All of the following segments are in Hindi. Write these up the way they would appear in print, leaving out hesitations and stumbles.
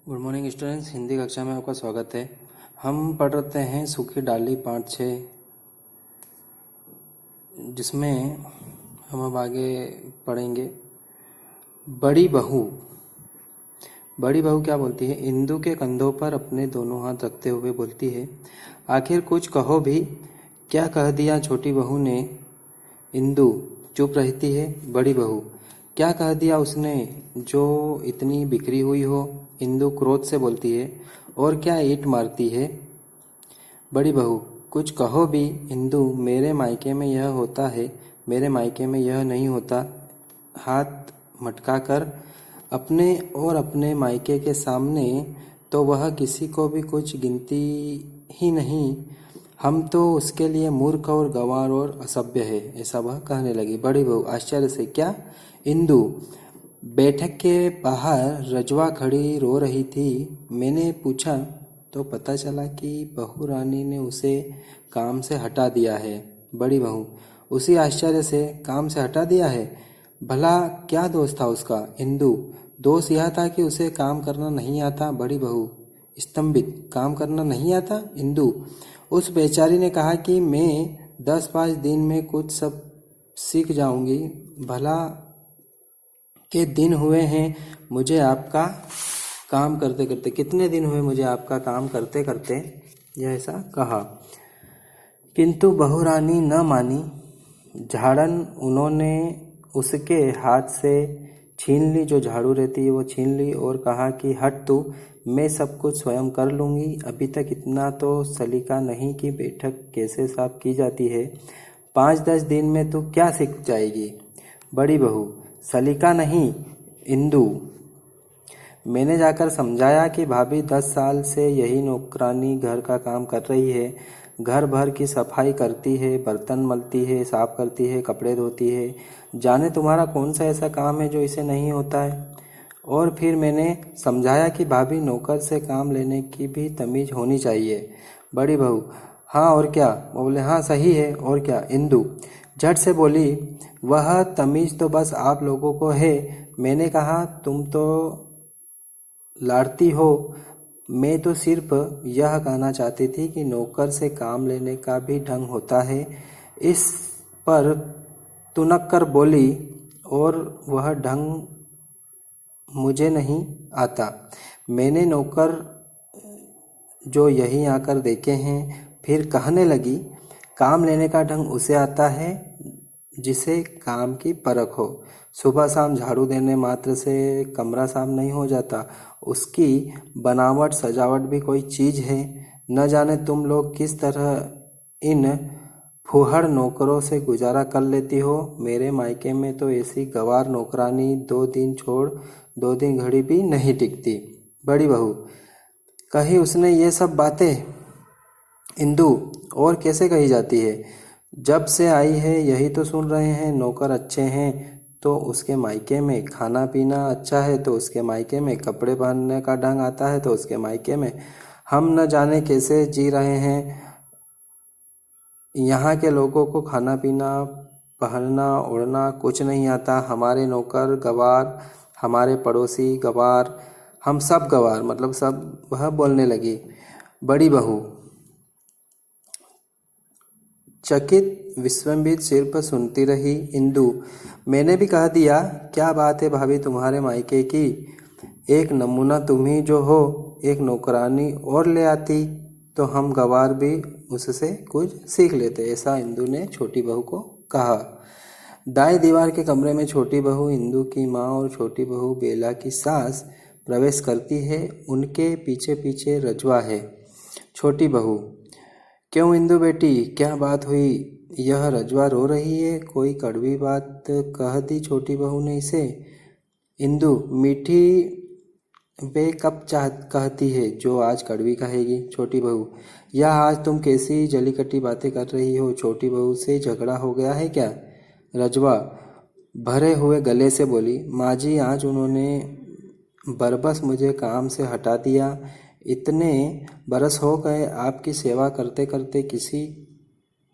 गुड मॉर्निंग स्टूडेंट्स, हिंदी कक्षा में आपका स्वागत है। हम पढ़ रहे हैं सूखी डाली पाठ 6, जिसमें हम अब आगे पढ़ेंगे। बड़ी बहू। बड़ी बहू क्या बोलती है? इंदु के कंधों पर अपने दोनों हाथ रखते हुए बोलती है, आखिर कुछ कहो भी। क्या कह दिया छोटी बहू ने? इंदु चुप रहती है। बड़ी बहू, क्या कह दिया उसने जो इतनी बिखरी हुई हो? इंदु क्रोध से बोलती है, और क्या ईंट मारती है? बड़ी बहू, कुछ कहो भी। इंदु, मेरे मायके में यह होता है, मेरे मायके में यह नहीं होता। हाथ मटका कर अपने और अपने मायके के सामने तो वह किसी को भी कुछ गिनती ही नहीं। हम तो उसके लिए मूर्ख और गंवार और असभ्य है, ऐसा वह कहने लगी। बड़ी बहू आश्चर्य से, क्या? इंदु, बैठक के बाहर रजवा खड़ी रो रही थी। मैंने पूछा तो पता चला कि बहू रानी ने उसे काम से हटा दिया है। बड़ी बहू उसी आश्चर्य से, काम से हटा दिया है? भला क्या दोष था उसका? इंदु, दोष यह था कि उसे काम करना नहीं आता। बड़ी बहू स्तंभित, काम करना नहीं आता? इंदु, उस बेचारी ने कहा कि मैं 10-5 दिन में कुछ सब सीख जाऊंगी। भला के दिन हुए हैं मुझे आपका काम करते करते। कितने दिन हुए मुझे आपका काम करते करते? यह ऐसा कहा। किंतु बहू रानी न मानी। झाड़न उन्होंने उसके हाथ से छीन ली, जो झाड़ू रहती है वो छीन ली, और कहा कि हट तू, मैं सब कुछ स्वयं कर लूँगी। अभी तक इतना तो सलीका नहीं कि बैठक कैसे साफ की जाती है। 5-10 दिन में तू क्या सीख जाएगी? बड़ी बहू, सलीका नहीं इंदु, मैंने जाकर समझाया कि भाभी 10 साल से यही नौकरानी घर का काम कर रही है। घर भर की सफाई करती है, बर्तन मलती है, साफ करती है, कपड़े धोती है। जाने तुम्हारा कौन सा ऐसा काम है जो इसे नहीं होता है? और फिर मैंने समझाया कि भाभी नौकर से काम लेने की भी तमीज होनी चाहिए। बड़ी बहू, हाँ और क्या? वो बोले, हाँ सही है, और क्या? इंदु झट से बोली, वह तमीज तो बस आप लोगों को है। मैंने कहा तुम तो लाड़ती हो। मैं तो सिर्फ यह कहना चाहती थी कि नौकर से काम लेने का भी ढंग होता है। इस पर तुनक कर बोली, और वह ढंग मुझे नहीं आता। मैंने नौकर जो यहीं आकर देखे हैं। फिर कहने लगी, काम लेने का ढंग उसे आता है जिसे काम की परख हो। सुबह शाम झाड़ू देने मात्र से कमरा साफ नहीं हो जाता, उसकी बनावट सजावट भी कोई चीज़ है। न जाने तुम लोग किस तरह इन फूहड़ नौकरों से गुजारा कर लेती हो। मेरे मायके में तो ऐसी गवार नौकरानी 2 दिन छोड़ 2 दिन घड़ी भी नहीं टिकती। बड़ी बहू, कही उसने ये सब बातें? इंदु, और कैसे कही जाती है? जब से आई है यही तो सुन रहे हैं। नौकर अच्छे हैं तो उसके मायके में, खाना पीना अच्छा है तो उसके मायके में, कपड़े पहनने का ढंग आता है तो उसके मायके में। हम न जाने कैसे जी रहे हैं। यहाँ के लोगों को खाना पीना, पहनना ओढ़ना कुछ नहीं आता। हमारे नौकर गवार, हमारे पड़ोसी गवार, हम सब गवार, मतलब सब। वह बोलने लगी। बड़ी बहू चकित विस्मित सिर पर सुनती रही। इंदु, मैंने भी कह दिया। क्या बात है भाभी तुम्हारे मायके की? एक नमूना तुम ही जो हो। एक नौकरानी और ले आती तो हम गवार भी उससे कुछ सीख लेते, ऐसा इंदु ने छोटी बहू को कहा। दाएं दीवार के कमरे में छोटी बहू, इंदु की माँ और छोटी बहू बेला की सास प्रवेश करती है। उनके पीछे पीछे रजवा है। छोटी बहू, क्यों इंदु बेटी, क्या बात हुई? यह रजवा रो रही है, कोई कड़वी बात कह दी छोटी बहू ने इसे? इंदु, मीठी वे कब कहती है जो आज कड़वी कहेगी? छोटी बहू, यह आज तुम कैसी जलीकटी बातें कर रही हो? छोटी बहू से झगड़ा हो गया है क्या? रजवा भरे हुए गले से बोली, माँ जी, आज उन्होंने बरबस मुझे काम से हटा दिया। इतने बरस हो गए आपकी सेवा करते करते किसी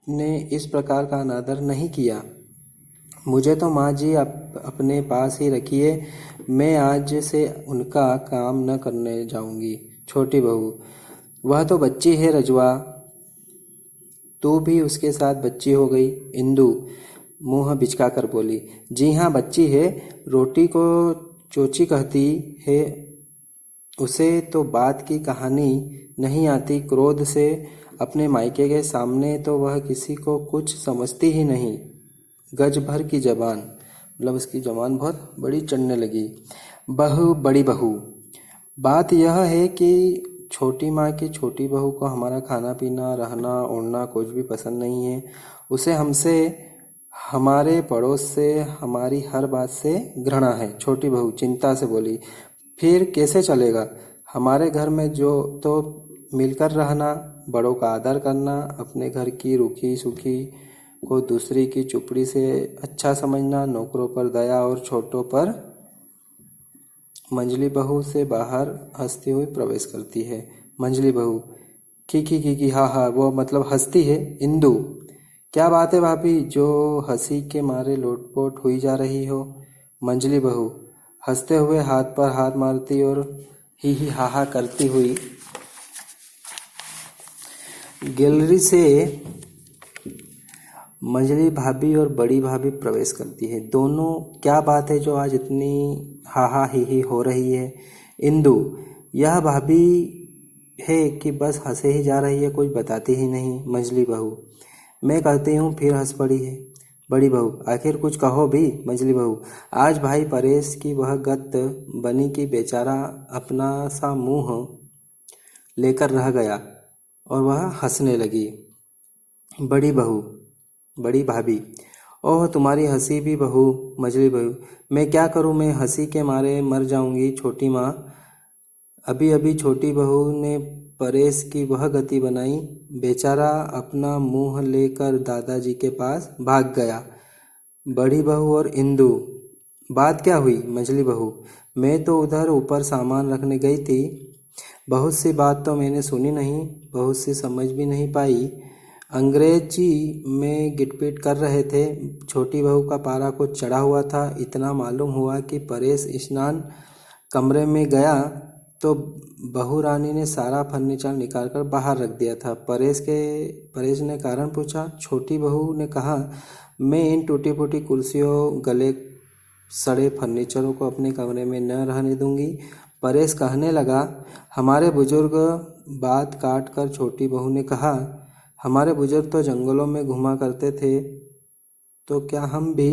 ने इस प्रकार का अनादर नहीं किया। मुझे तो माँ जी अपने पास ही रखिए, मैं आज से उनका काम न करने जाऊंगी। छोटी बहू, वह तो बच्ची है रजवा, तू भी उसके साथ बच्ची हो गई। इंदु मुंह बिचका कर बोली, जी हाँ बच्ची है, रोटी को चोची कहती है, उसे तो बात की कहानी नहीं आती। क्रोध से अपने मायके के सामने तो वह किसी को कुछ समझती ही नहीं। गज भर की जबान, मतलब उसकी जबान बहुत बड़ी चढ़ने लगी। बड़ी बहू, बात यह है कि छोटी माँ की छोटी बहू को हमारा खाना पीना रहना ओढ़ना कुछ भी पसंद नहीं है। उसे हमसे, हमारे पड़ोस से, हमारी हर बात से घृणा है। छोटी बहू चिंता से बोली, फिर कैसे चलेगा? हमारे घर में जो तो मिलकर रहना, बड़ों का आदर करना, अपने घर की रूखी सूखी को दूसरी की चुपड़ी से अच्छा समझना, नौकरों पर दया और छोटों पर। मंझली बहू से बाहर हंसती हुई प्रवेश करती है। मंझली बहू, खी हाँ हाँ, वो मतलब हंसती है। इंदु, क्या बात है भाभी, जो हंसी के मारे लोटपोट हुई जा रही हो? मंझली बहू हंसते हुए हाथ पर हाथ मारती और ही हा हा करती हुई गैलरी से मंझली भाभी और बड़ी भाभी प्रवेश करती है। दोनों, क्या बात है जो आज इतनी हा हा ही हो रही है? इंदु, यह भाभी है कि बस हंसे ही जा रही है, कुछ बताती ही नहीं। मंझली बहू, मैं कहती हूँ फिर हंस पड़ी है। बड़ी बहू, आखिर कुछ कहो भी। मंझली बहू, आज भाई परेश की वह गत बनी कि बेचारा अपना सा मुंह लेकर रह गया और वह हंसने लगी। बड़ी बहू, बड़ी भाभी, ओह तुम्हारी हंसी भी बहू। मंझली बहू, मैं क्या करूं, मैं हंसी के मारे मर जाऊंगी। छोटी माँ, अभी अभी छोटी बहू ने परेश की वह गति बनाई, बेचारा अपना मुंह लेकर दादाजी के पास भाग गया। बड़ी बहू और इंदु, बात क्या हुई? मंझली बहू, मैं तो उधर ऊपर सामान रखने गई थी, बहुत सी बात तो मैंने सुनी नहीं, बहुत सी समझ भी नहीं पाई। अंग्रेजी में गिटपिट कर रहे थे, छोटी बहू का पारा कुछ चढ़ा हुआ था। इतना मालूम हुआ कि परेश स्नान कमरे में गया तो बहू रानी ने सारा फर्नीचर निकाल कर बाहर रख दिया था। परेश ने कारण पूछा। छोटी बहू ने कहा, मैं इन टूटी फूटी कुर्सियों, गले सड़े फर्नीचरों को अपने कमरे में न रहने दूंगी। परेश कहने लगा, हमारे बुजुर्ग। बात काट कर छोटी बहू ने कहा, हमारे बुजुर्ग तो जंगलों में घुमा करते थे, तो क्या हम भी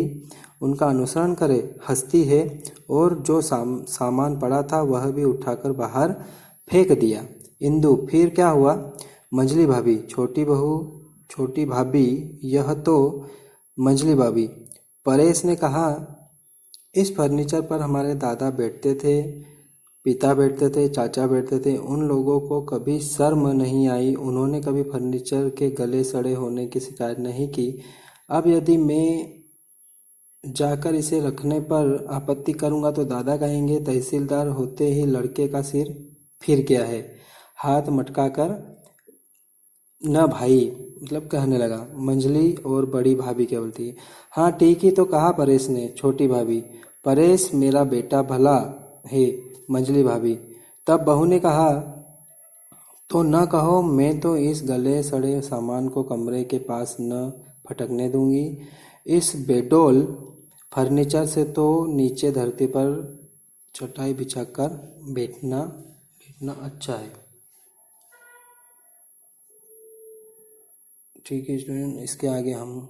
उनका अनुसरण करें? हंसती है और जो सामान पड़ा था वह भी उठाकर बाहर फेंक दिया। इंदु, फिर क्या हुआ? मंझली भाभी, छोटी बहू, छोटी भाभी, यह तो। मंझली भाभी, परेश ने कहा, इस फर्नीचर पर हमारे दादा बैठते थे, पिता बैठते थे, चाचा बैठते थे, उन लोगों को कभी शर्म नहीं आई, उन्होंने कभी फर्नीचर के गले सड़े होने की शिकायत नहीं की। अब यदि मैं जाकर इसे रखने पर आपत्ति करूंगा तो दादा कहेंगे तहसीलदार होते ही लड़के का सिर फिर गया है। हाथ मटकाकर न भाई, मतलब कहने लगा। मंझली और बड़ी भाभी क्या बोलती है, हाँ ठीक ही तो कहा परेश ने। छोटी भाभी, परेश मेरा बेटा भला है। मंझली भाभी, तब बहू ने कहा, तो न कहो, मैं तो इस गले सड़े सामान को कमरे के पास न फटकने दूंगी। इस बेडोल फर्नीचर से तो नीचे धरती पर चटाई बिछाकर बैठना बैठना अच्छा है। ठीक है स्टूडेंट, इसके आगे हम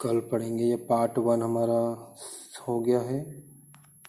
कल पढ़ेंगे। ये पार्ट 1 हमारा हो गया है।